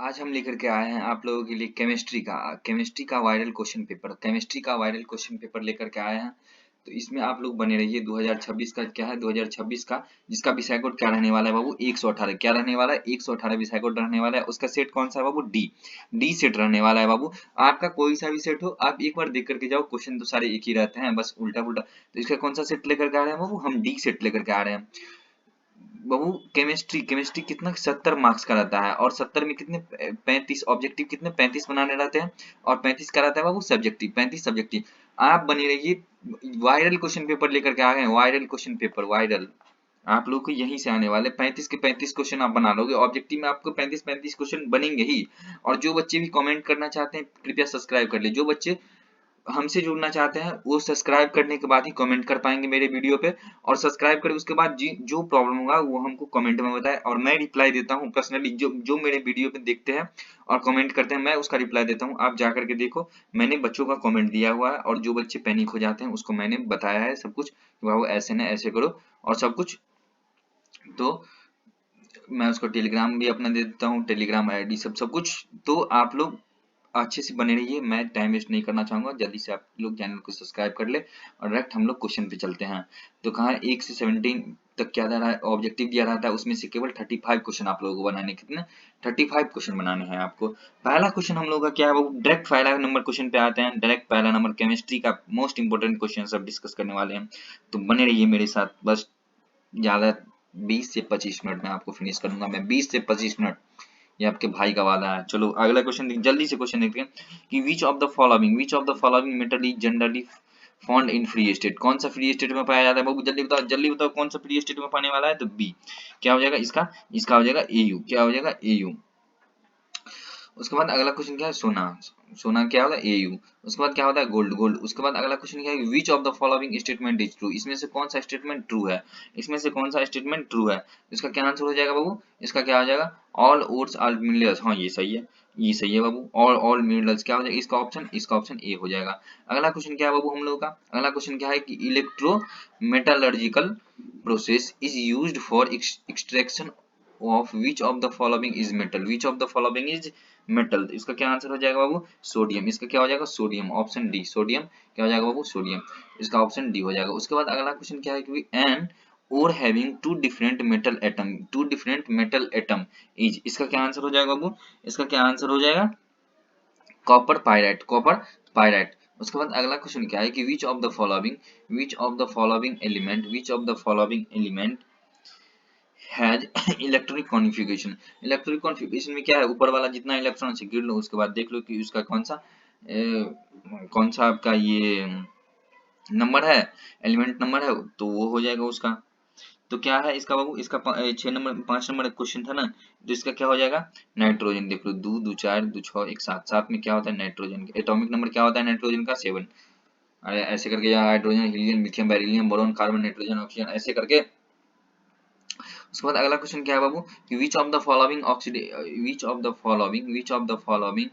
आज हम लेकर के आए हैं आप लोगों के लिए केमिस्ट्री का वायरल क्वेश्चन पेपर। केमिस्ट्री का वायरल क्वेश्चन पेपर लेकर के आए हैं। तो इसमें आप लोग बने रहिए। 2026 का क्या है, 2026 का जिसका विषय कोड क्या रहने वाला है बाबू, 118। क्या रहने वाला है, 118 विषय कोड रहने वाला है। उसका सेट कौन सा है बाबू, डी सेट रहने वाला है बाबू। आपका कोई सा भी सेट हो, आप एक बार देख करके जाओ, क्वेश्चन तो सारे एक ही रहते हैं, बस उल्टा पुल्टा। तो इसका कौन सा सेट लेकर के आ रहे हैं बाबू, हम डी सेट लेकर के आ रहे हैं बाबू। केमिस्ट्री केमिस्ट्री कितना 70 मार्क्स का रहता है, और 70 में कितने 35 ऑब्जेक्टिव, कितने 35 बनाने रहते हैं, और 35 का रहता है बाबू सब्जेक्टिव, 35 सब्जेक्टिव। आप बने रहिए। वायरल क्वेश्चन पेपर लेकर के आ गए हैं, वायरल क्वेश्चन पेपर वायरल। आप लोग को यहीं से आने वाले 35 के 35 क्वेश्चन आप बना लोगे। ऑब्जेक्टिव में आपको 35 क्वेश्चन बनेंगे ही। और जो बच्चे भी कमेंट करना चाहते हैं कृपया सब्सक्राइब कर ले। जो बच्चे हमसे जुड़ना चाहते हैं वो सब्सक्राइब करने के बाद ही कमेंट कर पाएंगे मेरे वीडियो पे। और सब्सक्राइब करें उसके बाद जो प्रॉब्लम होगा वो हमको कमेंट में बताएं, और मैं रिप्लाई देता हूँ पर्सनली। जो जो मेरे वीडियो पे देखते हैं और कमेंट करते हैं, मैं उसका रिप्लाई देता हूँ। आप जा करके देखो, मैंने बच्चों का कमेंट दिया हुआ है, और जो बच्चे पैनिक हो जाते हैं उसको मैंने बताया है सब कुछ, बाबू ऐसे ना ऐसे करो और सब कुछ। तो मैं उसको टेलीग्राम भी अपना दे देता हूँ, टेलीग्राम आईडी सब सब कुछ। तो आप लोग अच्छे से बने रहिए। मैं टाइम वेस्ट नहीं करना चाहूंगा, जल्दी से आप लोग चैनल को सब्सक्राइब कर ले। और डायरेक्ट हम लोग क्वेश्चन पे चलते हैं। तो कहाँ 1 से 17 तक क्या दे रहा है, ऑब्जेक्टिव दिया रहता है, उसमें से केवल 35 क्वेश्चन आप लोगों को बनाने। कितने, 35 क्वेश्चन बनाने हैं आपको। पहला क्वेश्चन हम लोग का क्या है वो, डायरेक्ट पहला नंबर क्वेश्चन पे आते हैं। डायरेक्ट पहला नंबर केमिस्ट्री का मोस्ट इंपोर्टेंट क्वेश्चन सब डिस्कस करने वाले हैं। तो बने रहिए मेरे साथ। बस ज्यादा 20 से 25 मिनट में आपको फिनिश करूंगा मैं, 20 से 25 मिनट, ये आपके भाई का वादा है। चलो अगला क्वेश्चन, जल्दी से क्वेश्चन देखते हैं कि which of the following metal is generally found in free state. कौन सा फ्री स्टेट में पाया जाता है बाबू, जल्दी बताओ कौन सा फ्री स्टेट में पाने वाला है। तो बी। क्या हो जाएगा इसका, इसका हो जाएगा एयू। क्या हो जाएगा, एयू। उसके बाद अगला क्वेश्चन क्या है, सोना। सोना क्या होता है, एयू। उसके बाद क्या होता है, गोल्ड। गोल्ड। उसके बाद अगला क्वेश्चन क्या है, which of the following statement is true. इसमें से कौन सा स्टेटमेंट ट्रू है, इसमें से कौन सा स्टेटमेंट ट्रू है। इसका क्या आंसर हो जाएगा बाबू, इसका क्या हो जाएगा, ऑल ओट्स आर मिनरल्स। हाँ ये सही है, ये सही है बाबू। ऑल मिनरल्स क्या हो जाएगा, इसका ऑप्शन ए हो जाएगा। अगला क्वेश्चन क्या है बाबू हम लोग का, अगला क्वेश्चन क्या है कि electro metallurgical process is used for extraction of which of the following is metal. Which of the following is metal. इसका क्या आंसर हो जाएगा बाबू, सोडियम। इसका क्या हो जाएगा, सोडियम, ऑप्शन डी सोडियम। क्या हो जाएगा बाबू, सोडियम। इसका ऑप्शन डी हो जाएगा। उसके बाद अगला क्वेश्चन क्या है कि an ore having two different metal atom is. इसका क्या आंसर हो जाएगा बाबू, इसका क्या आंसर हो जाएगा, कॉपर पायराइट, कॉपर पायराइट। उसके बाद अगला क्वेश्चन क्या है कि which of the following element has electronic configuration. Electronic configuration में क्या है, ऊपर वाला जितना इलेक्ट्रॉन से गिर लो, उसके बाद देख लो कि उसका कौन सा आपका ये नंबर है, एलिमेंट नंबर है, तो वो हो जाएगा उसका। तो क्या है इसका बाबू, इसका 6 नंबर 5 नंबर क्वेश्चन था ना, तो इसका क्या हो जाएगा, नाइट्रोजन। देख लो 2 2 4 2 6 1 7, 7 में क्या होता है, नाइट्रोजन। एटॉमिक नंबर क्या होता है नाइट्रोजन का, 7। अरे ऐसे करके यहाँ hydrogen, helium, lithium, beryllium, boron, carbon, nitrogen, oxygen, ऐसे करके। उसके बाद अगला क्वेश्चन क्या है बाबू कि which of the following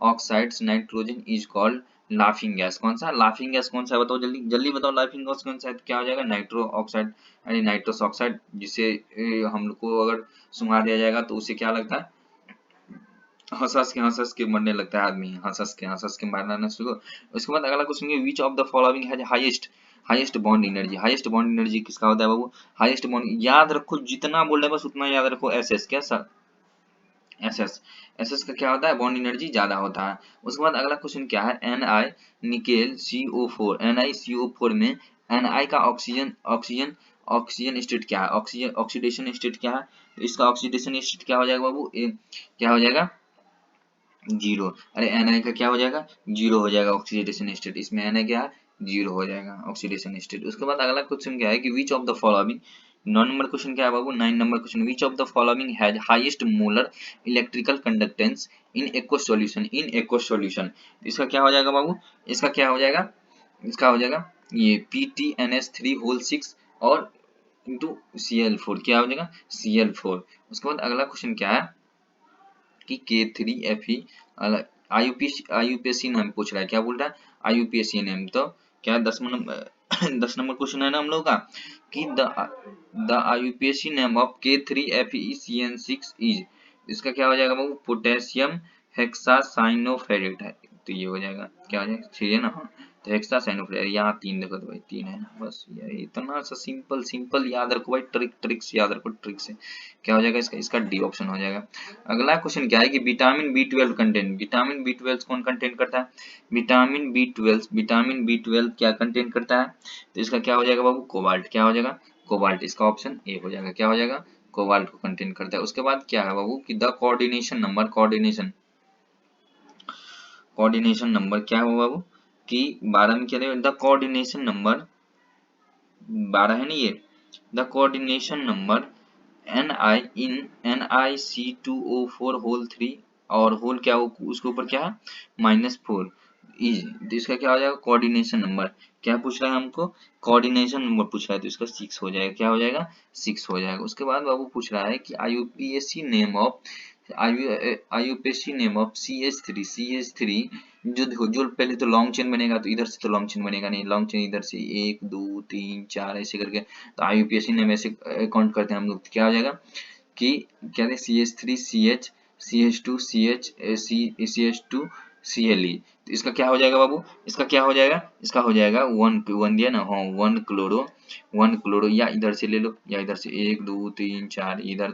oxides nitrogen is called laughing gas. कौन सा लाफिंग गैस, कौन सा है बताओ, जल्दी जल्दी बताओ लाफिंग गैस कौन सा है। तो क्या हो जाएगा, नाइट्रो ऑक्साइड, यानी नाइट्रस ऑक्साइड, जिसे हम लोग को अगर सुंघा दिया जाएगा तो उसे क्या लगता है, हंस हंस के मरने लगता है आदमी, हंस हंस के मारना शुरू। उसके बाद अगला क्वेश्चन है which of the following has highest bond energy. Highest bond energy किसका होता है बाबू, हाईएस्ट बॉन्ड, याद रखो जितना बोल रहे हैं बस उतना याद रखो। एसएस क्या सर, एसएस, एसएस का क्या होता है, बॉन्ड एनर्जी ज्यादा होता है। उसके बाद अगला क्वेश्चन क्या है, एनआई निकेल सीओ4, NiCO4 में एनआई का ऑक्सीजन ऑक्सीजन ऑक्सीजन स्टेट क्या है, ऑक्सीजन ऑक्सीडेशन स्टेट क्या है। तो इसका ऑक्सीडेशन स्टेट क्या हो जाएगा बाबू, क्या हो जाएगा, जीरो। अरे एनआई का क्या हो जाएगा, जीरो हो जाएगा ऑक्सीडेशन स्टेट। इसमें एनआई क्या है, जीरो हो जाएगा ऑक्सीडेशन स्टेट। उसके बाद अगला क्वेश्चन क्या है कि which of the following, 9 number question क्या है बाबू, 9 number question, which of the following has highest molar electrical conductance in aqueous solution. इसका क्या हो जाएगा बाबू, इसका क्या हो जाएगा, इसका हो जाएगा ये PTNS3 होल 6 और इंटू Cl4। क्या हो जाएगा, Cl4। उसके बाद अगला क्वेश्चन क्या है कि K3Fe IUPAC नाम पूछ रहा है, क्या बोल रहा है, IUPAC नेम। तो क्या 10 नंबर 10 नंबर क्वेश्चन है ना हम लोग का कि the IUPAC name of K3FeCN6 is. इसका क्या हो जाएगा बाबू, पोटेशियम हेक्सासाइनोफेरेट है, तो ये हो जाएगा, क्या हो जाएगा, ठीक है ना। हाँ, तो हेक्सासाइनोफेरेट, यहाँ 3 देखो तो भाई 3 है ना, बस ये इतना सा सिंपल सिंपल याद रखो भाई, ट्रिक्स याद रखो, ट्रिक से क्या हो जाएगा, इसका डी ऑप्शन हो जाएगा। अगला क्वेश्चन क्या है कि vitamin B12 content, vitamin B12 कौन कंटेंट करता है, विटामिन बी ट्वेल्व क्या कंटेंट करता है, तो इसका क्या हो जाएगा बाबू, कोबाल्ट, क्या हो जाएगा, कोबाल्ट, इसका ऑप्शन ए हो जाएगा, क्या हो जाएगा, कोबाल्ट को कंटेन करता है। उसके बाद क्या है बाबू कि द कोऑर्डिनेशन नंबर क्या है बाबू कि 12 में क्या है, द कोऑर्डिनेशन नंबर 12 है ना ये, the coordination number NiC2O4 whole 3 और होल क्या हो उसके ऊपर क्या है -4 इज, तो इसका क्या हो जाएगा, कोऑर्डिनेशन नंबर, क्या पूछ रहा है हमको, कोऑर्डिनेशन नंबर पूछ रहा है, तो इसका 6 हो जाएगा, क्या हो जाएगा, 6 हो जाएगा। उसके बाद बाबू पूछ रहा है कि IUPAC नेम ऑफ CH3 जो पहले तो लॉन्ग चेन बनेगा, तो इधर से तो लॉन्ग चेन बनेगा नहीं, लॉन्ग चेन इधर से 1 2 3 4 ऐसे करके, तो IUPAC नेम ऐसे काउंट करते हैं हम लोग, तो क्या हो जाएगा कि क्या है CH3 CH CH2 CH CH2 CLE, तो इसका क्या हो जाएगा बाबू, इसका क्या हो जाएगा, इसका हो जाएगा 1 दिया ना, हाँ 1 क्लोरो या इधर से ले लो या इधर से 1 2 3 4 इधर,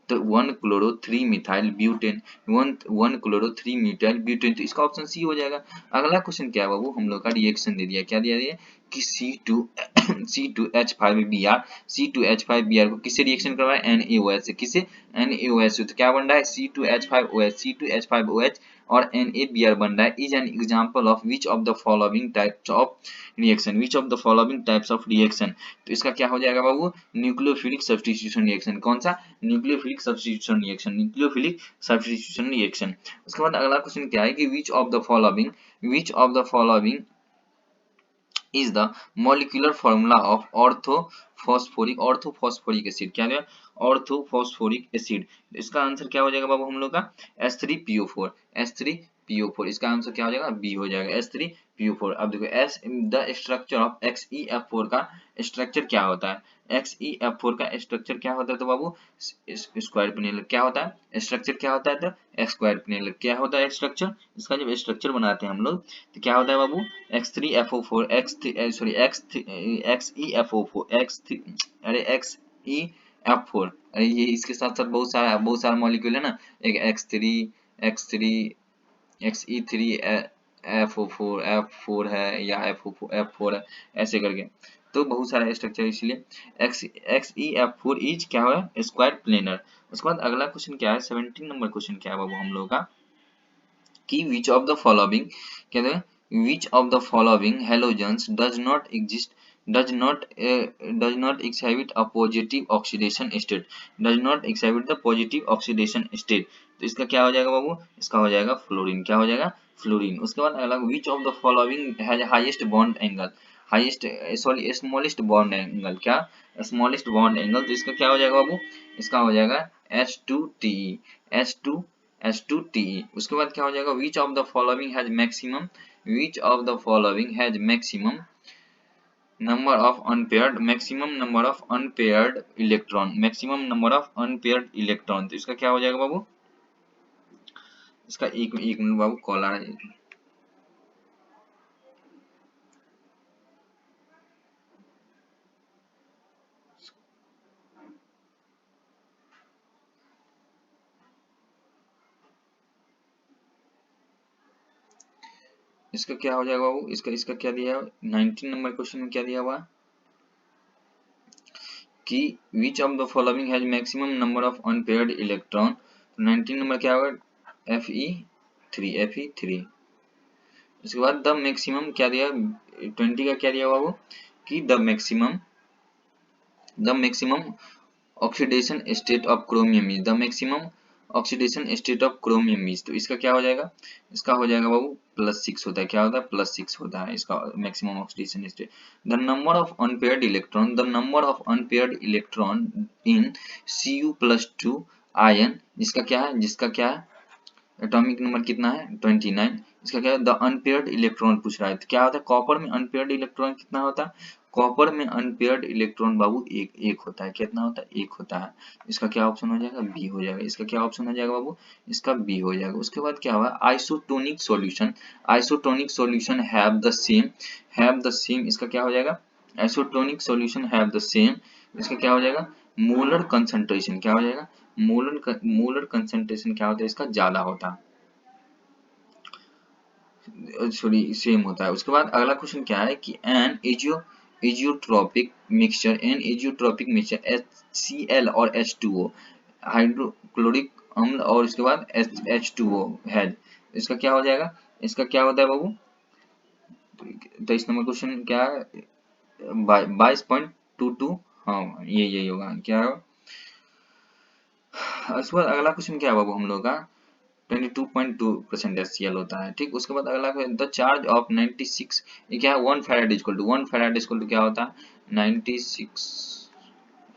तो 1 chloro 3 methyl butane, 1 chloro 3 methyl butane, तो इसका ऑप्शन सी हो जाएगा। अगला क्वेश्चन क्या है बाबू, हम लोग का रिएक्शन दे दिया, क्या दिया कि C2H5Br को किससे रिएक्शन करवा है, NaOH से, किसे, NaOH से, तो क्या बन रहा है C2H5OH और NaBr बन रहा है, is an example of which of the following types of reaction, तो इसका क्या हो जाएगा बाबू, न्यूक्लियोफिलिक सब्स्टिट्यूशन रिएक्शन, कौन सा, न्यूक्लियोफिलिक सब्स्टिट्यूशन रिएक्शन। उसके बाद अगला क्वेश्चन क्या है कि which of the following is the molecular formula of orthophosphoric acid, क्या है, ऑर्थोफॉस्फोरिक एसिड, इसका आंसर क्या हो जाएगा बाबू हम लोग का H3PO4, इसका आंसर क्या हो जाएगा, बी हो जाएगा H3PO4। अब देखो द स्ट्रक्चर ऑफ XeF4 का स्ट्रक्चर क्या होता है, XeF4 का स्ट्रक्चर क्या होता है, तो बाबू स्क्वायर पिनेलर, क्या होता है स्ट्रक्चर, क्या होता है, तो स्क्वायर पिनेलर, क्या होता है स्ट्रक्चर, इसका जब स्ट्रक्चर बनाते हैं हम लोग तो क्या होता है बाबू X3FO4 XeF4 अरे ये इसके साथ साथ बहुत सारा मॉलिक्यूल है ना, एक Xe3 F4 है या F4 है ऐसे करके, तो बहुत सारा स्ट्रक्चर, इसलिए Xe4 इज क्या है, स्क्वायर प्लेनर। उसके बाद अगला क्वेश्चन क्या है, 17 नंबर क्वेश्चन क्या है बाबू हम लोग का कि which of the following कहते हैं which of the following halogens does not exhibit a positive oxidation state, तो इसका क्या हो जाएगा बाबू, इसका हो जाएगा फ्लोरीन, क्या हो जाएगा फ्लोरीन। उसके बाद अगला which of the following has highest bond angle, smallest bond angle, क्या स्मॉलेस्ट बॉन्ड एंगल, तो इसका क्या हो जाएगा बाबू, इसका हो जाएगा H2TE। उसके बाद क्या हो जाएगा which of the following has maximum number of unpaired electron, तो इसका क्या हो जाएगा बाबू, इसका एक मिनट बाबू कॉल आ रहा है। इसका क्या हो जाएगा बाबू, इसका क्या दिया है 19 नंबर क्वेश्चन में क्या दिया हुआ कि which of the following has maximum number of unpaired electron, 19 number क्या होगा Fe3। उसके बाद द मैक्सिमम क्या दिया 20 का क्या दिया बाबू कि the maximum oxidation state of chromium is, तो इसका क्या हो जाएगा, इसका हो जाएगा बाबू +6 होता है, क्या होता है +6 होता है इसका maximum oxidation state. The number of unpaired electron in Cu+2 ion, जिसका क्या है एटॉमिक नंबर कितना है 29। इसका क्या है द अनपेयर्ड इलेक्ट्रॉन पूछ रहा है, तो क्या होता है कॉपर में अनपेयर्ड इलेक्ट्रॉन कितना होता है, कॉपर में अनपेयर्ड इलेक्ट्रॉन बाबू एक होता है, कितना होता है एक होता है। इसका क्या ऑप्शन हो जाएगा बी हो जाएगा, इसका क्या ऑप्शन हो जाएगा बाबू, इसका बी हो जाएगा। उसके बाद क्या हुआ isotonic solution, isotonic solution have the same, इसका क्या हो जाएगा isotonic solution have the same, इसका क्या हो जाएगा मोलर कंसंट्रेशन, क्या हो जाएगा मोलर कंसंट्रेशन क्या होता है इसका ज्यादा होता है, सॉरी सेम होता है। उसके बाद अगला क्वेश्चन क्या है कि एन एजियोट्रोपिक मिक्सचर HCl और H2O हाइड्रोक्लोरिक अम्ल और उसके बाद H2O है, इसका क्या हो जाएगा, इसका क्या होता है बाबू, तो इस नंबर क्वेश्चन क्या है 22.22, हाँ ये यही होगा क्या है। उसके बाद अगला क्वेश्चन क्या है बाबू हम लोग का 22.2% HCl होता है, ठीक। उसके बाद अगला द चार्ज ऑफ 96, ये क्या है 1 farad equal to 1 farad equal to क्या होता है 96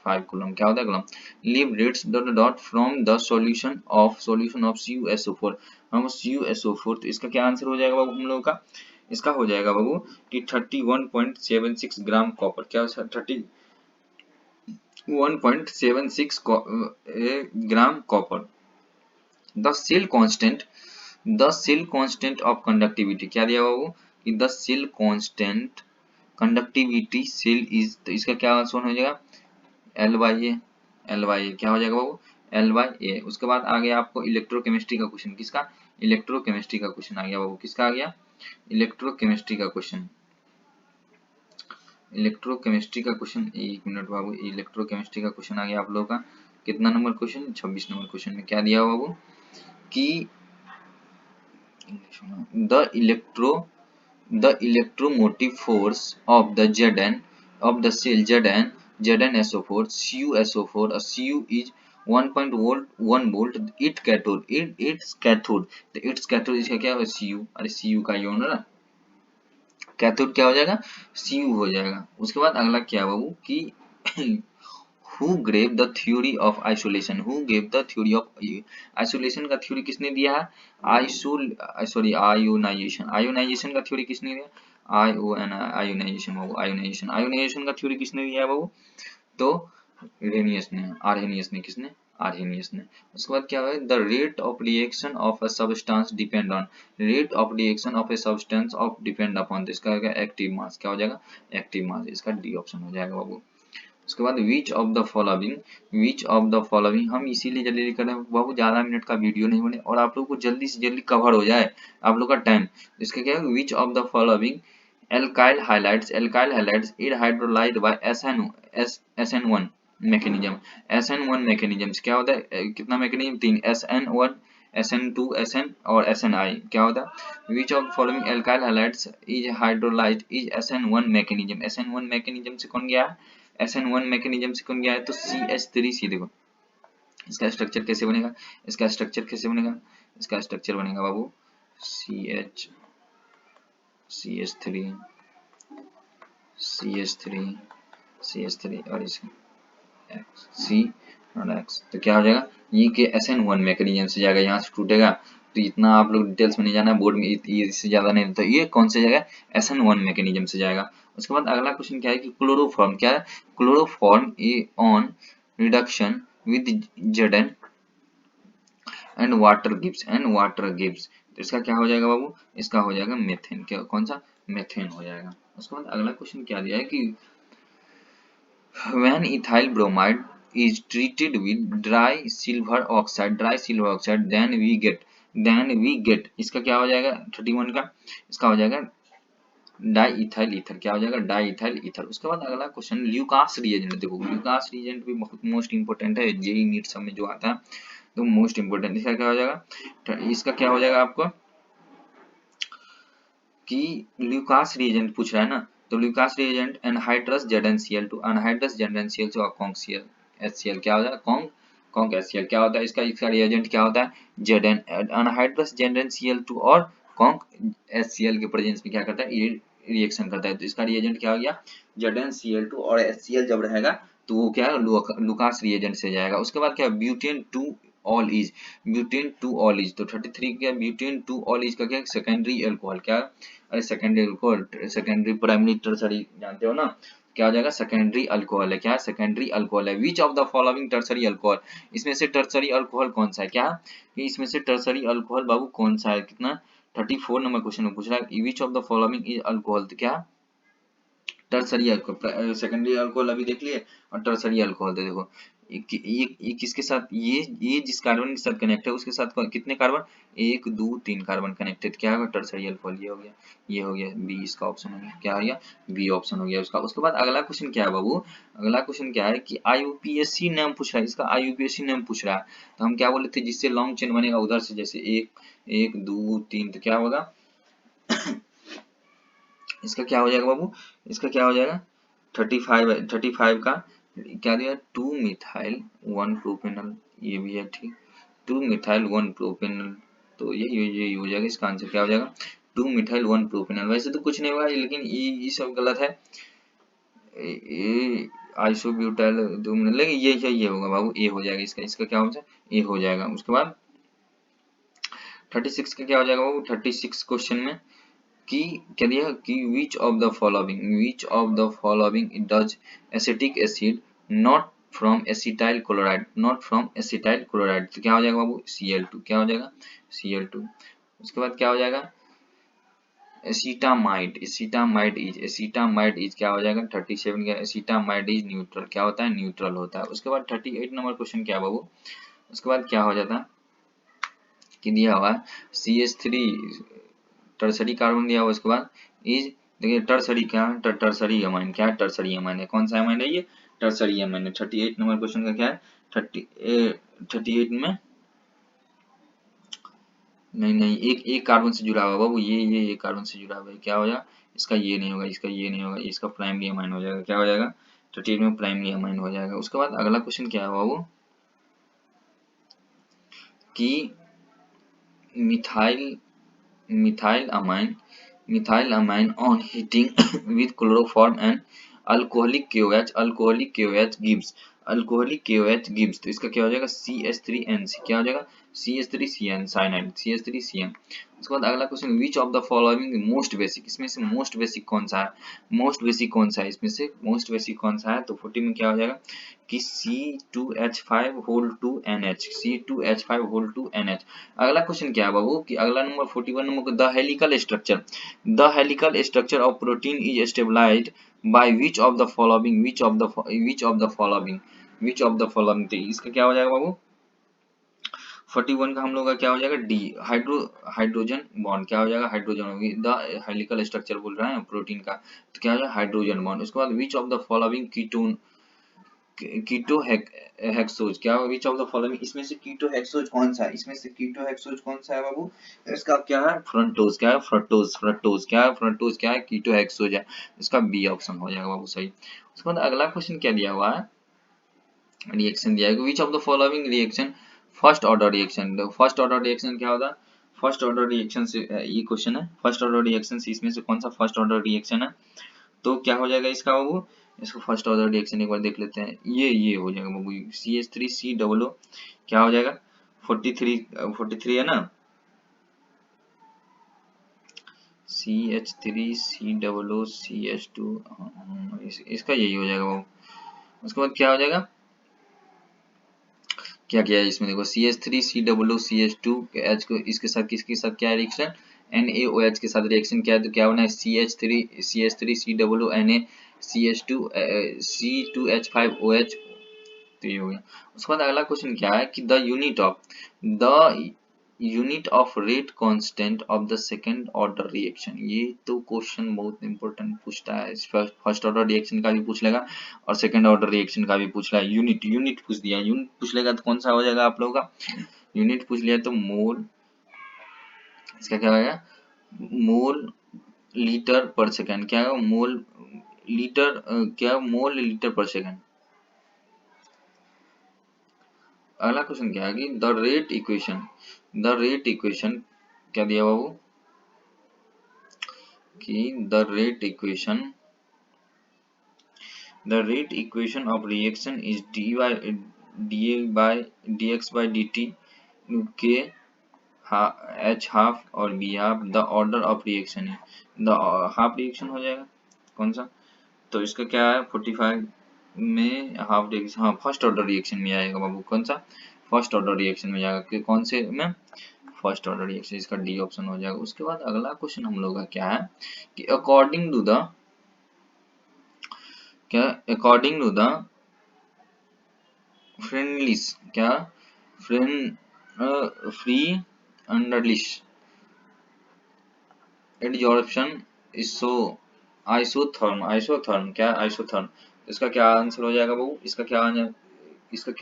5 कूलम, क्या होता है coulomb. Liberates dot dot from the solution of CuSO4, हम CuSO4, तो इसका क्या आंसर हो जाएगा बाबू हम लोगों का, इसका हो जाएगा बाबू कि 31.76 ग्राम कॉपर, क्या 31.76 gram copper. The cell constant of conductivity, क्या दिया बाबू कि the cell constant conductivity cell is, तो इसका क्या आंसर हो जाएगा एल बाई ए क्या हो जाएगा बाबू L/A। उसके बाद आ गया आपको इलेक्ट्रोकेमिस्ट्री का क्वेश्चन, किसका इलेक्ट्रोकेमिस्ट्री का क्वेश्चन आ गया बाबू, किसका आ गया इलेक्ट्रोकेमिस्ट्री का क्वेश्चन, इलेक्ट्रोकेमिस्ट्री का क्वेश्चन, एक मिनट बाबू, इलेक्ट्रोकेमिस्ट्री का क्वेश्चन आ गया आप लोगों का कितना नंबर क्वेश्चन 26 नंबर क्वेश्चन में क्या दिया बाबू कि the electro the electromotive force of the Zn of the cell Zn SO4 CuSO4 Cu is 1.1 volt its cathode, तो its cathode इसका क्या होगा Cu, अरे Cu का इवन ना कैथोड क्या हो जाएगा Cu हो जाएगा। उसके बाद अगला क्या बाबू कि Who gave the theory of isolation? Who gave the theory of isolation का थ्योरी किसने दिया है आयोनाइजेशन का थ्योरी किसने दिया आयोनाइजेशन का थ्योरी किसने दिया है बाबू, तो आर्हेनियस ने। उसके बाद क्या है the rate of reaction of a substance depend on, rate of reaction of a substance of depend upon, तो इसका एक्टिव मास, क्या हो जाएगा एक्टिव मास, इसका डी ऑप्शन हो जाएगा बाबू। उसके बाद विच ऑफ द फॉलोइंग हम इसीलिए जल्दी कर रहे हैं बाबू ज्यादा मिनट का वीडियो नहीं बने और आप लोग को जल्दी से जल्दी कवर हो जाए आप लोग का टाइम, इसका क्या है which of the following alkyl halides is hydrolysed by SN1 mechanism, SN1 mechanism क्या होता है कितना मैकेनिज्म तीन SN1 SN2 SN और SNI, क्या होता है which of following alkyl highlights is hydrolysed is SN1 mechanism, SN1 mechanism से कौन गया है SN1 मैकेनिज्म से कौन गया है तो CH3 देखो इसका स्ट्रक्चर कैसे बनेगा, इसका स्ट्रक्चर कैसे बनेगा, इसका स्ट्रक्चर बनेगा बाबू CH3 और इसका C और X, तो क्या हो जाएगा ये के SN1 मैकेनिज्म से जाएगा, यहाँ से टूटेगा, तो इतना आप लोग डिटेल्स में नहीं जाना बोर्ड में इससे ज्यादा नहीं, तो ये कौन से जाएगा SN1 मैकेनिज्म से जाएगा। उसके बाद अगला क्वेश्चन क्या है कि क्लोरोफॉर्म, क्या है chloroform on reduction with Zn and water gives, तो इसका क्या हो जाएगा बाबू, इसका हो जाएगा मेथेन, क्या कौन सा मेथेन हो जाएगा। उसके बाद अगला क्वेश्चन क्या दिया है कि when ethyl bromide is treated with dry silver oxide then we get इसका क्या हो जाएगा 31 का, इसका हो जाएगा डाई इथाइल ईथर, क्या हो जाएगा डाई इथाइल ईथर। उसके बाद अगला क्वेश्चन ल्यूकास रिएजेंट, देखो ल्यूकास रिएजेंट भी बहुत मोस्ट इंपोर्टेंट है, जेई नीट सब में जो आता है तो मोस्ट इंपोर्टेंट, इसका क्या हो जाएगा, इसका क्या हो जाएगा आपको कि ल्यूकास रिएजेंट पूछ रहा है ना, तो Lucas reagent anhydrous ZnCl2 anhydrous ZnCl2 conc HCl, क्या हो जाएगा कॉन्क HCl, क्या होता है इसका रिएजेंट क्या होता है Zn अनहाइड्रस ZnCl2 और कॉन्क HCl के प्रेजेंस में क्या करता है ये रिएक्शन करता है, तो इसका रिएजेंट क्या हो गया ZnCl2 और HCl जब रहेगा तो वो क्या है लुकास रिएजेंट से जाएगा। उसके बाद क्या butane 2 all is, butane two all is, तो 33 क्या, ब्यूटेन टू ऑल इज का क्या, सेकेंडरी अल्कोहल, क्या, अरे secondary alcohol, secondary primary tertiary जानते हो ना, क्या हो जाएगा, सेकेंडरी अल्कोहल है, क्या सेकेंडरी अल्कोहल है। Which of the following tertiary alcohol, इसमें से टर्सरी अल्कोहल कौन सा है, क्या कि इसमें से टर्सरी अल्कोहल बाबू कौन सा है, कितना 34 नंबर क्वेश्चन में पूछ रहा है, which of the following is alcohol, तो क्या टर्सरी अल्कोहल, सेकेंडरी अल्कोहल अभी देख लिए, और टर्सरी अल्कोहल देखो, ये किसके साथ, ये जिस कार्बन के साथ कनेक्ट है उसके साथ कितने कार्बन, 1 2 3 कार्बन कनेक्टेड, क्या होगा, टर्सरी अल्कोहल, ये हो गया, ये हो गया बी, इसका ऑप्शन हो गया, क्या हो गया, बी ऑप्शन हो गया उसका। उसके बाद अगला क्वेश्चन क्या है बाबू, अगला क्वेश्चन क्या है कि आईयूपीएससी नाम पूछ रहा है, इसका आईयूपीएससी नाम पूछ रहा है, तो हम क्या बोले थे, जिससे लॉन्ग चेन बनेगा उधर से, जैसे 1 2 3, तो क्या होगा, इसका क्या हो जाएगा बाबू, इसका क्या हो जाएगा, 35 का क्या दिया, 2 मिथाइल 1 प्रोपेनल, ये भी है ठीक, 2 मिथाइल 1 प्रोपेनल, तो यही हो जाएगा, इसका आंसर क्या हो जाएगा, 2 मिथाइल 1 प्रोपेनल। वैसे तो कुछ नहीं होगा लेकिन ये सब गलत है, ये आइसोब्यूटाइल, लेकिन ये होगा बाबू, ए हो जाएगा, इसका क्या हो जाएगा, ए हो जाएगा। उसके बाद 36 का क्या हो जाएगा बाबू, 36 क्वेश्चन में कि क्या दिया कि which of the following does acetic acid not from acetyl chloride, not from acetyl chloride, तो क्या हो जाएगा बाबू, Cl2, क्या हो जाएगा, Cl2। उसके बाद क्या हो जाएगा, एसिटामाइड इज क्या हो जाएगा, 37 का एसिटामाइड इज न्यूट्रल, क्या होता है, न्यूट्रल होता है। उसके बाद 38 नंबर क्वेश्चन क्या है बाबू, उसके बाद क्या हो जाता है कि दिया हुआ है CH3 टर्सरी कार्बन दिया हुआ, उसके बाद इज, देखिए टर्सरी क्या है, टर्सरी अमाइन, क्या है, टर्सरी अमाइन है, कौन सा अमाइन है ये, टर्सरी अमाइन है। 38 नंबर क्वेश्चन का क्या है, 38 में नहीं एक कार्बन से जुड़ा हुआ बाबू, ये एक कार्बन से जुड़ा हुआ है, क्या हो जाएगा, इसका ये नहीं होगा, इसका ये नहीं होगा, इसका प्राइमरी अमाइन हो जाएगा, क्या हो जाएगा, 38 में प्राइमरी अमाइन हो जाएगा। उसके बाद अगला क्वेश्चन क्या है बाबू कि methyl methyl amine methyl amine on heating with chloroform and alcoholic KOH gives, तो इसका क्या हो जाएगा, CH3NC, क्या हो जाएगा, CH3CN साइनाइड, CH3CN। उसके बाद अगला question, which of the following most basic, इसमें से मोस्ट बेसिक कौन सा है, मोस्ट बेसिक कौन सा है, इसमें से मोस्ट बेसिक कौन सा है, तो 40 में क्या हो जाएगा कि C2H5 whole two NH, C2H5 whole two NH। अगला क्वेश्चन क्या है बाबू कि अगला नंबर 41 नंबर को, the helical structure of protein is stabilised by which of the following, तो इसका क्या हो जाएगा बाबू, 41 का हम लोग का क्या हो जाएगा, डी, हाइड्रोजन बॉन्ड, क्या हो जाएगा, हाइड्रोजन होगी, द हेलिकल स्ट्रक्चर बोल रहे हैं प्रोटीन का, तो क्या हो जाएगा, हाइड्रोजन बॉन्ड। उसके बाद which of the following keto hexose, क्या विच ऑफ द फॉलोइंग, इसमें से कीटो हेक्सोज कौन सा है, इसमें से कीटो हेक्सोज कौन सा है बाबू, इसका क्या है, फ्रंटोज, क्या है, फ्रंटोज क्या है, फ्रंटोज क्या है, कीटो हेक्सोज है, इसका बी ऑप्शन हो जाएगा बाबू सही। उसके बाद अगला क्वेश्चन क्या दिया हुआ है, रिएक्शन दिया है, which of the following reaction first order reaction, first order reaction क्या होता है, फर्स्ट ऑर्डर रिएक्शन से ये क्वेश्चन है, फर्स्ट ऑर्डर रिएक्शन से इसमें से कौन सा फर्स्ट ऑर्डर रिएक्शन है, तो क्या हो जाएगा इसका बाबू, इसको फर्स्ट ऑर्डर रिएक्शन एक बार देख लेते हैं, ये हो जाएगा बाबू, CH3C डबल ओ, क्या हो जाएगा, 43 है ना, CH3C डबल ओ CH2, इसका यही हो जाएगा बाबू। उसके बाद क्या हो जाएगा, क्या किया है इसमें देखो, CH3C double O CH2 H को इसके साथ किसके साथ क्या रिएक्शन, NaOH के साथ रिएक्शन किया है, तो क्या होना है, CH3C double O Na CH2 C2H5OH, तो ये हो गया। उसके बाद अगला क्वेश्चन क्या है कि the unit of rate constant of the second order reaction, ये तो क्वेश्चन बहुत इंपॉर्टेंट पूछता है, फर्स्ट ऑर्डर रिएक्शन का भी पूछ लेगा और सेकंड ऑर्डर रिएक्शन का भी पूछ रहा है, यूनिट पूछ दिया, यूनिट पूछ लेगा तो कौन सा हो जाएगा आप लोगों का, यूनिट पूछ लिया तो मोल, इसका क्या होगा, मोल लीटर पर सेकंड, क्या है मोल लीटर, क्या मोल लीटर पर सेकंड। अगला क्वेश्चन क्या है कि द रेट इक्वेशन क्या दिया बाबू कि the rate equation of reaction is dx/dt के h हाफ और b half the order of reaction है, द हाफ रिएक्शन हो जाएगा कौन सा, तो इसका क्या है 45 में हाफ रिएक्शन, हाँ फर्स्ट ऑर्डर रिएक्शन में आएगा बाबू, कौन सा फर्स्ट ऑर्डर रिएक्शन में जाएगा, कि कौन से में फर्स्ट ऑर्डर रिएक्शन, इसका डी ऑप्शन हो जाएगा। उसके बाद अगला क्वेश्चन हम लोग का क्या है कि अकॉर्डिंग टू द क्या अकॉर्डिंग टू द फ्रेंडलिस क्या फ्री अंडरलिश एडजॉर्प्शन इसो आइसोथर्म क्या आइसोथर्म, इसका क्या आंसर हो जाएगा बाबू, इसका क्या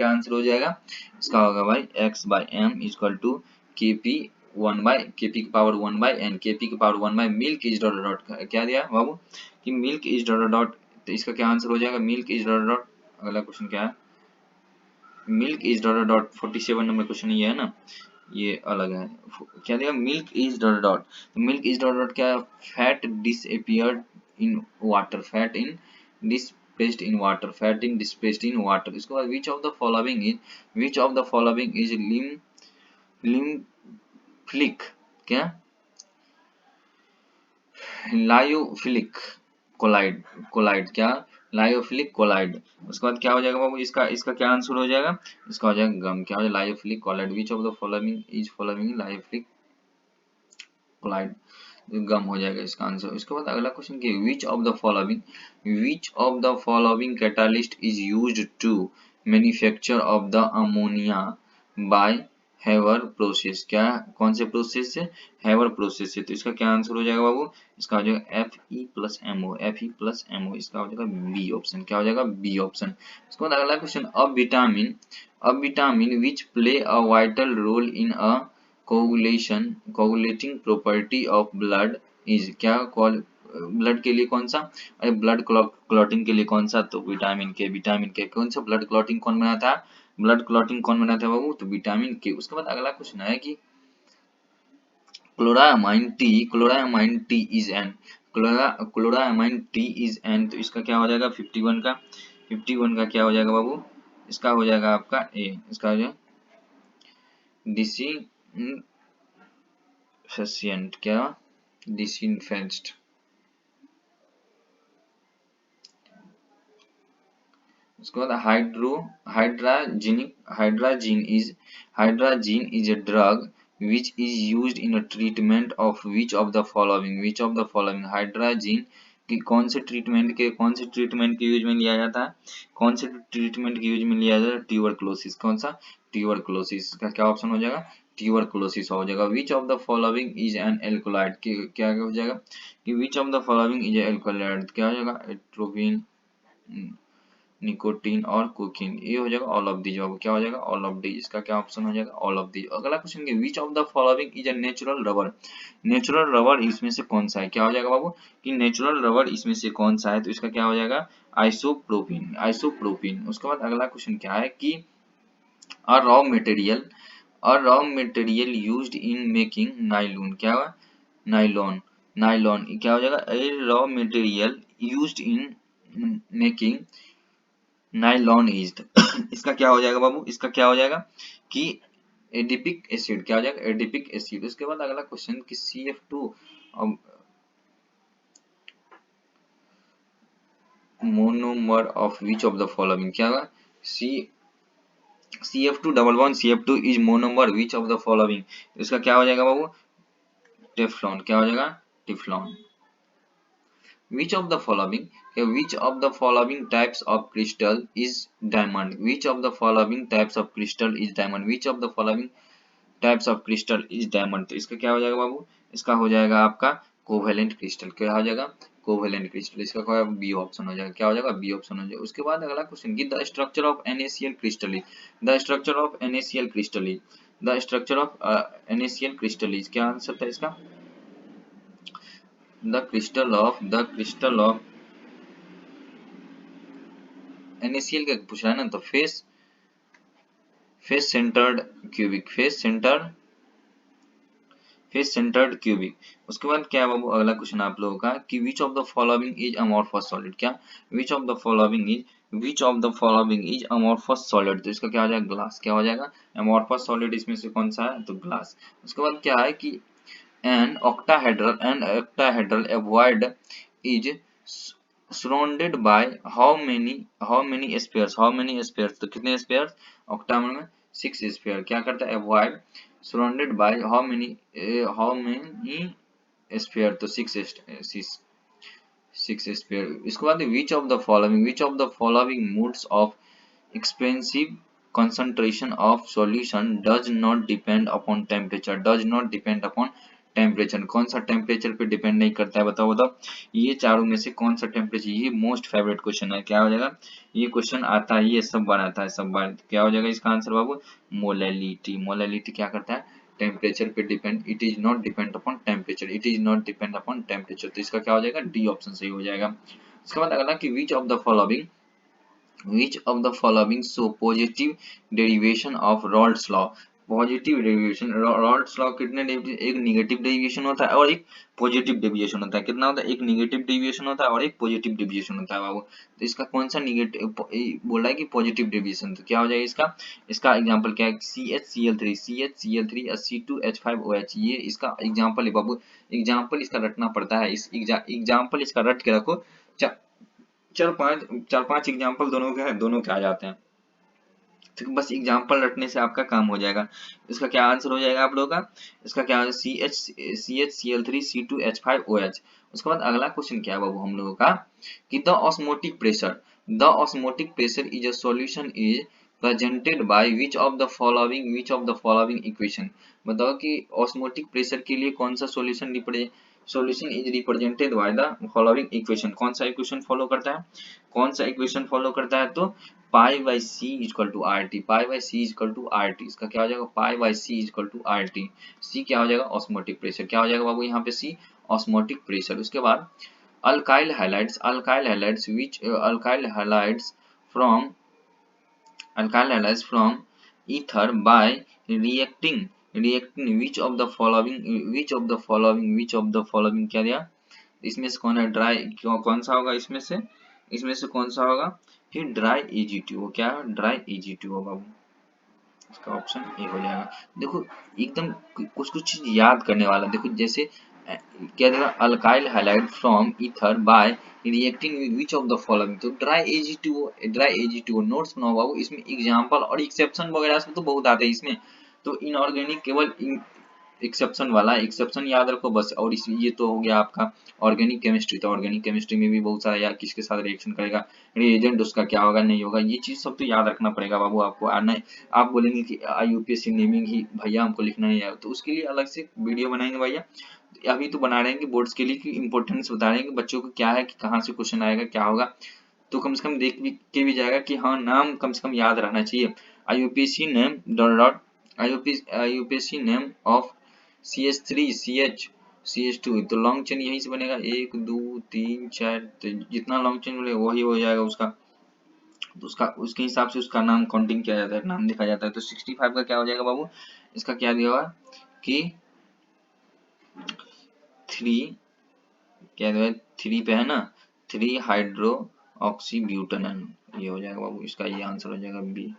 आंसर हो जाएगा, इसका होगा भाई x by m equal to k p के पावर 1/n के पावर 1 मिल्क इज डॉट डॉट क्या दिया बाबू कि मिल्क इज डॉट डॉट, तो इसका क्या आंसर हो जाएगा मिल्क इज डॉट डॉट। अगला क्वेश्चन क्या है, milk is dot dot 47 number question ये है ना, ये अलग है, क्या दिया मिल्क इज डॉट डॉट, तो मिल्क इज डॉट डॉट क्या है, fat disappeared in water, fat in displaced in water, fat in displaced in water। इसके बाद which of the following is लिम्फिलिक क्या लायोफिलिक कोलाइड क्या लायोफिलिक कोलाइड। उसके बाद क्या हो जाएगा बाबू, इसका इसका क्या आंसर हो जाएगा, इसका हो जाएगा गम, क्या हो जाएगा lyophilic colloid, which of the following lyophilic colloid, gum हो जाएगा इसका आंसर। उसके बाद अगला क्वेश्चन क्या है, which of the following catalyst is used to manufacture of the ammonia by Haber process, क्या कौन से प्रोसेस से, हेवर प्रोसेस से, तो इसका क्या आंसर हो जाएगा बाबू, इसका हो जाएगा Fe+MO, इसका हो जाएगा बी ऑप्शन, क्या हो जाएगा बी ऑप्शन। उसके बाद अगला question, a vitamin which play a vital role in a coagulating property of blood is, क्या ब्लड के लिए कौन सा, अरे ब्लड क्लॉटिंग के लिए कौन सा, तो विटामिन के कौन सा ब्लड क्लॉटिंग कौन बनाता है, ब्लड क्लॉटिंग कौन बनाता है बाबू, तो विटामिन के। उसके बाद अगला क्वेश्चन है कि chloramine T is an chloramine T is an, तो इसका क्या हो जाएगा 51 का क्या हो जाएगा बाबू, इसका हो जाएगा आपका ए, इसका हो जाएगा डिसिनफेसिएंट क्या डिसिनफेंस्ट। उसके बाद hydrazine is a drug which is used in a treatment of which of the following hydrazine की कौन से ट्रीटमेंट के यूज में लिया जाता है, कौन से ट्रीटमेंट के यूज में लिया जाता है, ट्यूबरकुलोसिस, कौन सा ट्यूबरकुलोसिस का क्या ऑप्शन हो जाएगा, ट्यूबरकुलोसिस हो जाएगा। विच of the following is an alkaloid, क्या हो जाएगा कि which of the following is alkaloid, क्या हो जाएगा एट्रोपिन निकोटीन और कोकीन, ये हो जाएगा ऑल ऑफ दी, जवाब क्या हो जाएगा ऑल ऑफ दी, इसका क्या ऑप्शन हो जाएगा ऑल ऑफ दी। अगला क्वेश्चन के विच of the following is a natural rubber इसमें से कौन सा है, क्या हो जाएगा बाबू कि नेचुरल रबर इसमें से कौन सा है, तो इसका क्या हो जाएगा आइसोप्रोपिन। उसके बाद अगला क्वेश्चन क्या है कि a raw material used in making nylon, क्या हुआ नाइलॉन क्या हो जाएगा, a raw material used in making nylon is इसका क्या हो जाएगा बाबू, इसका क्या हो जाएगा कि एडिपिक एसिड, क्या हो जाएगा एडिपिक एसिड। उसके बाद अगला क्वेश्चन कि CF2 monomer of which of the following, क्या होगा CF2 is monomer which of the following, इसका क्या हो जाएगा बाबू टेफ्लॉन, क्या हो जाएगा Teflon. Which of the following types of crystal is diamond, which of the following types of crystal is diamond, तो इसका क्या हो जाएगा बाबू, इसका हो जाएगा आपका कोवेलेंट क्रिस्टल, क्या हो जाएगा कोवेलेंट क्रिस्टल, इसका क्या बी ऑप्शन हो जाएगा, क्या हो जाएगा बी ऑप्शन हो जाएगा। उसके बाद अगला क्वेश्चन की the structure of NaCl crystal is, क्या आंसर था इसका, the crystal of NaCl का पूछ रहा है ना, तो फेस सेंटर्ड क्यूबिक। उसके बाद क्या है बाबू अगला क्वेश्चन आप लोगों का कि which of the following is amorphous solid, क्या which of the following is which of the following is amorphous solid, तो इसका क्या हो जाएगा ग्लास, क्या हो जाएगा अमोर्फस सॉलिड, इसमें से कौन सा है तो ग्लास। उसके बाद क्या है कि an octahedral ovoid is surrounded by how many spheres, तो कितने स्पेयर ऑक्टा में 6 स्पेयर, क्या करता है ovoid surrounded by how many sphere, तो 6 स्पेयर। इसके बाद which of the following modes of expensive concentration of solution does not depend upon temperature, does not depend upon temperature, कौन सा टेम्परेचर पे डिपेंड नहीं करता है, बताओ बताओ ये चारों में से कौन सा टेम्परेचर, ये मोस्ट फेवरेट क्वेश्चन है, क्या हो जाएगा ये क्वेश्चन आता है, ये सब बार आता है सब बार, क्या हो जाएगा इसका आंसर बाबू मोलैलिटी, मोलैलिटी क्या करता है टेम्परेचर पे depend, it is not depend upon temperature, it is not depend upon temperature, तो इसका क्या हो जाएगा डी ऑप्शन सही हो जाएगा। उसके बाद अगला कि which of the following show positive derivation of Raoult's law, positive deviation Raoult's law कितने एक निगेटिव डेविएशन होता है और एक पॉजिटिव डेविएशन होता है, कितना होता है एक निगेटिव डेविएशन होता है और एक पॉजिटिव डेविएशन होता है बाबू, तो इसका कौन सा निगेटिव बोल रहा है कि पॉजिटिव डेविएशन, तो क्या हो जाएगा इसका एग्जांपल क्या है CHCl3 C2H5OH, ये इसका एग्जांपल है बाबू, एग्जांपल इसका रटना पड़ता है, इस एग्जांपल इसका रट के रखो, चार पांच एग्जाम्पल दोनों के आ जाते हैं, तो बस एग्जाम्पल रटने से आपका काम हो जाएगा। इसका क्या आंसर हो जाएगा आप लोगों का, इसका क्या है CHCl3 C2H5OH। उसके बाद अगला क्वेश्चन क्या है बाबू हम लोगों का कि the osmotic pressure is a solution is presented by which of the following equation, बताओ कि ऑस्मोटिक प्रेशर के लिए कौन सा solution is represented by the following equation, कौन सा इक्वेशन फॉलो करता है, कौन सा इक्वेशन फॉलो करता है, तो pi by C equal to R T, pi by C equal to R T, इसका क्या हो जाएगा pi by C equal to R T, C क्या हो जाएगा ऑस्मोटिक प्रेशर, क्या हो जाएगा बाबू यहाँ पे सी ऑस्मोटिक प्रेशर। उसके बाद alkyl from from ether by reacting which of the following क्या दिया, इसमें से कौन है ड्राई, कौन सा होगा इसमें से कौन सा होगा कि ड्राई AgTO, क्या ड्राई AgTO बाबू, इसका ऑप्शन ए हो जाएगा। देखो एकदम कुछ कुछ चीज याद करने वाला, देखो जैसे क्या देगा alkyl halide from ether bye reacting with which of the following, तो ड्राई एजी टू नोट्स बनाओ बाबू, इसमें एग्जांपल और एक्सेप्शन वगैरह से तो बहुत आते हैं इसमें, तो इनऑर्गेनिक केवल एक्सेप्शन याद रखो बस, और इस ये तो हो गया आपका ऑर्गेनिक केमिस्ट्री, तो ऑर्गेनिक केमिस्ट्री में भी बहुत सारा यार किसके साथ रिएक्शन करेगा, रिएजेंट उसका क्या होगा नहीं होगा, ये चीज सब तो याद रखना पड़ेगा बाबू आपको, और नहीं आप बोलेंगे कि यूपीएससी नेमिंग ही भैया हमको लिखना नहीं आया, तो उसके लिए अलग से वीडियो बनाएंगे भैया, अभी तो बना रहे हैं कि बोर्ड्स के लिए कि इंपॉर्टेंस बता रहे हैं कि बच्चों को क्या है कि कहाँ से क्वेश्चन आएगा क्या होगा, तो कम से कम देख भी के भी जाएगा कि हाँ नाम कम से कम याद रहना चाहिए। आईयूपीएससी name dot आईयूपीएससी name of CH3 CH2, तो लॉन्ग चेन यहीं से बनेगा 1 2 3 4, तो जितना लॉन्ग चेन बनेगा वही हो जाएगा उसका, तो उसके हिसाब से उसका नाम काउंटिंग किया जाता है, नाम लिखा जाता है, तो 65 का क्या हो जाएगा बाबू, इसका क्या दिया हुआ कि 3 क्या दिया 3 पे है ना 3 हाइड्रो ऑक्सी ब्यूटेनॉन, ये हो जाएगा बाबू, इसका ये आंसर हो जाएगा बी।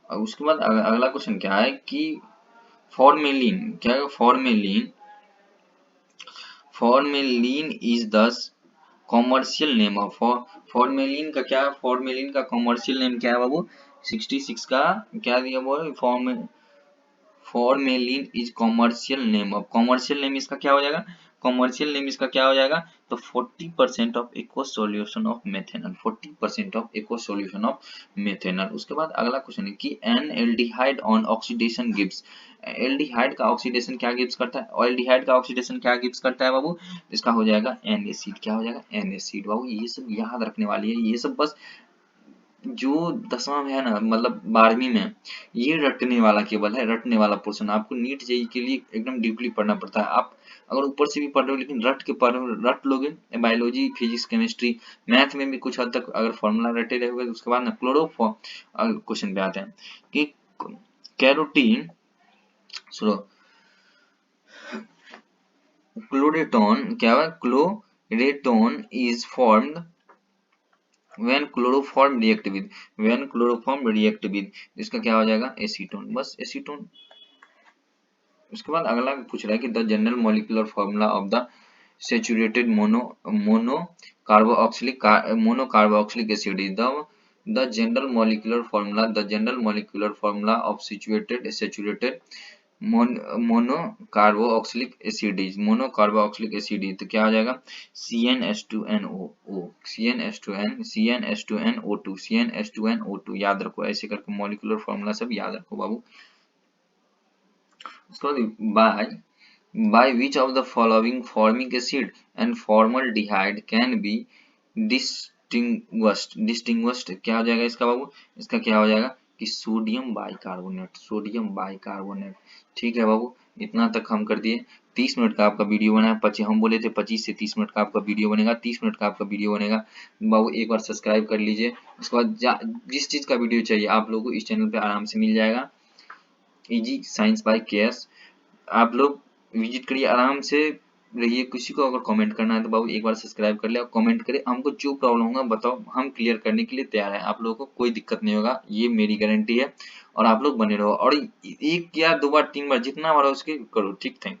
और उसके बाद अगला क्वेश्चन क्या है कि फॉर्मेलिन, क्या है formalin is the commercial name of, formalin का क्या, फॉर्मेलिन का कॉमर्शियल नेम क्या है बाबू, 66 का क्या दिया वो formalin is commercial name of, commercial name इसका क्या हो जाएगा, कॉमर्शियल नेम इसका क्या हो जाएगा, तो 40% of aqueous solution of methanol, 40% of aqueous solution of methanol. उसके बाद अगला क्वेश्चन है कि N aldehyde on oxidation gives, aldehyde का ऑक्सीडेशन क्या गिव्स करता है, एल्डिहाइड का ऑक्सीडेशन क्या गिव्स करता है बाबू, इसका हो जाएगा एन एसिड, क्या हो जाएगा एन एसिड बाबू, ये सब याद रखने वाली है, ये सब बस जो 10वां में है ना मतलब 12वीं में, ये रटने वाला केवल है, रटने वाला पोर्शन, आपको नीट जेई के लिए एकदम डीपली पढ़ना पड़ता है, आप अगर ऊपर से भी पढ़ रहे हो लेकिन रट लोगे, बायोलॉजी फिजिक्स केमिस्ट्री मैथ में भी कुछ हद तक अगर फॉर्मूला रटे रहोगे तो उसके बाद ना क्वेश्चन पे आते हैं कि कैरोटीन सुनो क्लोरेटोन क्या है, chloretone is formed when chloroform react with, इसका क्या हो जाएगा एसीटोन, बस एसीटोन। उसके बाद अगला पूछ रहा है कि the general molecular formula of the saturated monocarboxylic acid is the general molecular formula of saturated monocarboxylic acid तो क्या हो जाएगा CnH2NO2 याद रखो, ऐसे करके मॉलिक्यूलर फॉर्मूला सब याद रखो बाबू। उसके बाद by which of the following formic acid and formaldehyde can be distinguished क्या हो जाएगा इसका बाबू, इसका क्या हो जाएगा कि सोडियम बाइकार्बोनेट। ठीक है बाबू, इतना तक हम कर दिए। 30 मिनट का आपका वीडियो बना है, हम बोले थे 25 से 30 मिनट का आपका वीडियो बनेगा, 30 मिनट का आपका वीडियो बनेगा बाबू। एक बार सब्सक्राइब कर लीजिए। उसके बाद जिस चीज का वीडियो चाहिए आप लोगों को इस चैनल पे आराम से मिल जाएगा, इजी साइंस बाय केएस। आप लोग विजिट करिए, आराम से रहिए। किसी को अगर कमेंट करना है तो बाबू एक बार सब्सक्राइब कर ले और कमेंट करे, हमको जो प्रॉब्लम होगा बताओ, हम क्लियर करने के लिए तैयार हैं। आप लोगों को कोई दिक्कत नहीं होगा, ये मेरी गारंटी है। और आप लोग बने रहो, और एक या दो बार 3 बार जितना बार हो उसके करो। ठीक, थैंक यू।